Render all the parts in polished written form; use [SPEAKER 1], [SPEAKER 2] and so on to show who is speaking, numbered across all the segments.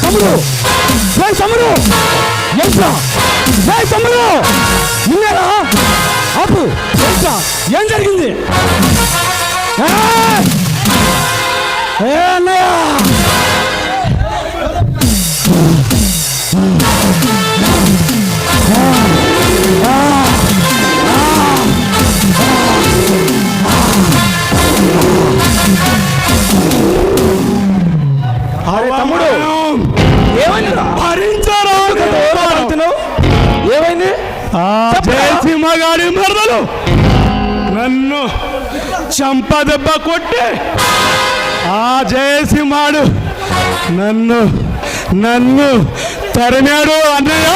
[SPEAKER 1] తమ్ముడు తమ్ముడు నిన్నేరా ఆపు ఏం జరిగింది అన్నయ్య తమ్ముడు ఏమైంది ఏమైంది
[SPEAKER 2] జయసింహగాడి మరదలు నన్ను చంపదెబ్బ కొట్టి ఆ జయసింహాడు నన్ను తరిమాడు అన్నయ్య.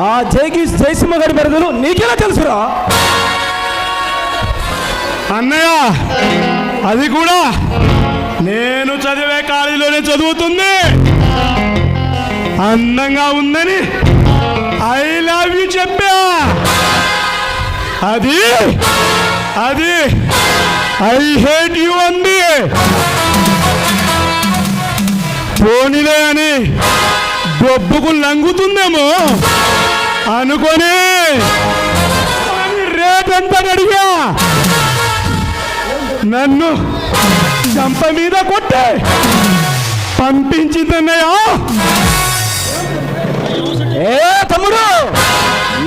[SPEAKER 1] ఆ జయసింహగాడి మరదలు నీకెలా తెలుసురా
[SPEAKER 2] అన్నయ్య? అది కూడా నేను చదివే కాలేజీలోనే చదువుతుంది. అందంగా ఉందని ఐ లవ్ యూ చెప్పా. అది ఐ హేట్ యూ అంది. పోనీలే అని డబ్బుకు లంగుతుందేమో అనుకొని రేట్ ఎంత అడిగా నన్ను చంప మీద కొట్టే పంపించిందన్నయ్య.
[SPEAKER 1] తమ్ముడు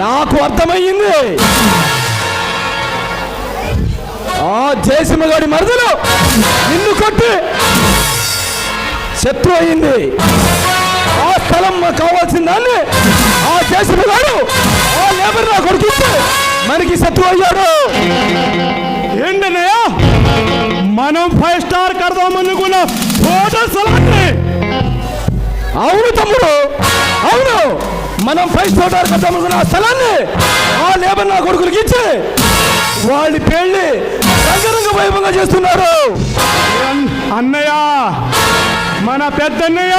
[SPEAKER 1] నాకు అర్థమయ్యింది. ఆ జయసింహగాడి మరదలు నిన్ను కొట్టి శత్రు అయింది. ఆ స్థలం కావాల్సిన దాన్ని ఆ జయసింహగాడు ఆ లేబర్ నా కొడుకిస్తే మనకి శత్రు అయ్యాడు.
[SPEAKER 2] ఏంటన్నయ్య మనం 5 స్టార్ కడదామనుకున్న హోటల్ స్థలాన్ని?
[SPEAKER 1] అవును తమ్ముడు, అవును. మనం 5 స్టార్ కడదామనుకున్న స్థలాన్ని ఆ లేబర్ నా కొడుకులకి ఇచ్చి వాళ్ళ పెళ్లి రంగరంగ వైభవంగా చేస్తున్నారు.
[SPEAKER 2] అన్నయ్య, మన పెద్దన్నయ్య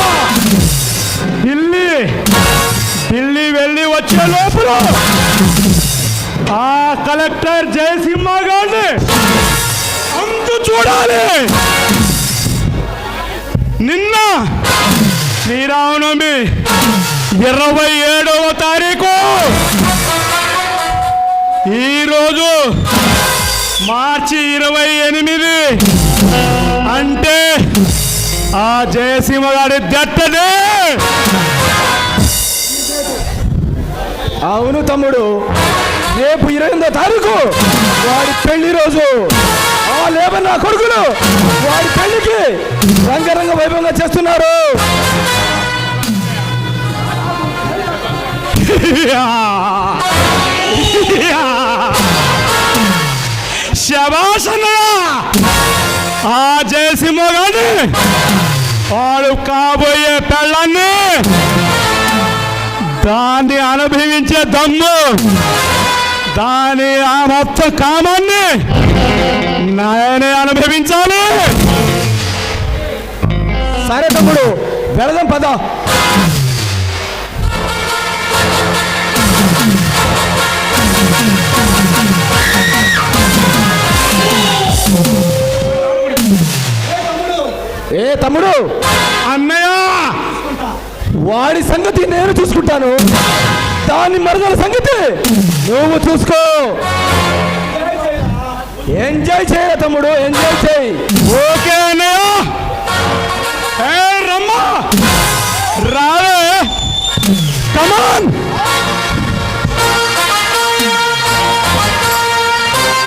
[SPEAKER 2] ఢిల్లీ వెళ్ళి వచ్చే లోపల ఆ కలెక్టర్ జయసింహ గారిని అంతు చూడాలి. నిన్న శ్రీరామనవమి 27వ తారీఖు, ఈరోజు మార్చి 28. అంటే ఆ జయసింహ గారి దట్టనే.
[SPEAKER 1] అవును తమ్ముడు, రేపు 28వ తారీఖు వాడి పెళ్లి రోజు. ఆ లేబర్ నా కొడుకులు వాడి పెళ్లికి రంగరంగ వైభవంగా చేస్తున్నారు.
[SPEAKER 2] శభాష్ అన్నయ్య. ఆ జయసింహ గాని వాడు కాబోయే పెళ్ళాన్ని దాన్ని అనుభవించే దమ్ము, దాని ఆ మొత్తం కామాన్ని నేనే అనుభవించాలి.
[SPEAKER 1] సరే తమ్ముడు, వెళదాం పద. ఏ తమ్ముడు,
[SPEAKER 2] అన్నయ్య
[SPEAKER 1] వాడి సంగతి నేను చూసుకుంటాను, దాని మరదల సంగతి నువ్వు చూసుకో. ఎంజాయ్ చేయ తమ్ముడు, ఎంజాయ్ చేయి. ఓ